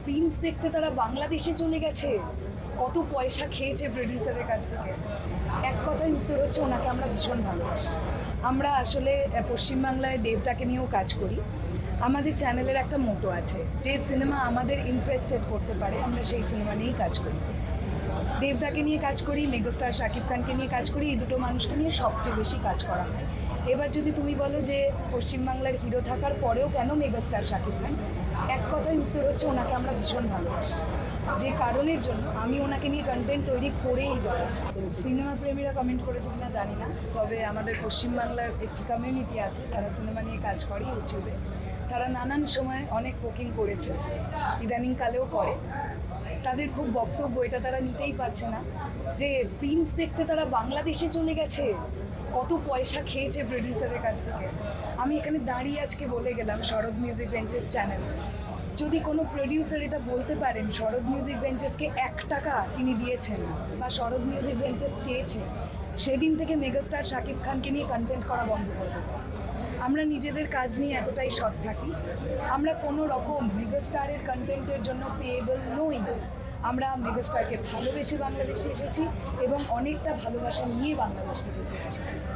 Prince দেখতে তারা বাংলাদেশে চলে গেছে, কত পয়সা খেয়েছে প্রডিউসারের কাছ থেকে। এক কথায় উত্তর হচ্ছে ওনাকে আমরা ভীষণ ভালোবাসি। আমরা আসলে পশ্চিমবাংলায় দেবদাকে নিয়েও কাজ করি। আমাদের চ্যানেলের একটা মোটো আছে, যে সিনেমা আমাদের ইন্টারেস্টেড করতে পারে আমরা সেই সিনেমা নিয়েই কাজ করি। দেবদাকে নিয়ে কাজ করি, মেগাস্টার শাকিব খানকে নিয়ে কাজ করি, এই দুটো মানুষকে নিয়ে সবচেয়ে বেশি কাজ করা হয়। এবার যদি তুমি বলো যে পশ্চিমবাংলার হিরো থাকার পরেও কেন মেগাস্টার শাকিব খান, এক কথায় উত্তর হচ্ছে ওনাকে আমরা ভীষণ ভালোবাসি। যে কারণের জন্য আমি ওনাকে নিয়ে কন্টেন্ট তৈরি করেই যাব। সিনেমা প্রেমীরা কমেন্ট করেছে কিনা জানি না, তবে আমাদের পশ্চিমবাংলার একটি কমিউনিটি আছে যারা সিনেমা নিয়ে কাজ করে ইউটিউবে। তারা নানান সময় অনেক পোকিং করেছে, ইদানিংকালেও করে। তাদের খুব বক্তব্য, এটা তারা নিতেই পারছে না যে প্রিন্স দেখতে তারা বাংলাদেশে চলে গেছে, কত পয়সা খেয়েছে প্রডিউসারের কাছ থেকে। আমি এখানে দাঁড়িয়ে আজকে বলে গেলাম শরৎ মিউজিক বেঞ্চেস চ্যানেল, যদি কোনো প্রডিউসার এটা বলতে পারেন শরৎ মিউজিক বেঞ্চেসকে 1 টাকা তিনি দিয়েছেন বা শরৎ মিউজিক বেঞ্চেস চেয়েছে, সেদিন থেকে মেগাস্টার শাকিব খানকে নিয়ে কন্টেন্ট করা বন্ধ করে দেবো। আমরা নিজেদের কাজ নিয়ে এতটাই সৎ থাকি, আমরা কোনো রকম মেগাস্টারের কন্টেন্টের জন্য পেয়েবল নই। আমরা মেগাস্টারকে ভালোবেসে বাংলাদেশে এসেছি এবং অনেকটা ভালোবাসা নিয়ে বাংলাদেশ থেকে ফিরেছি।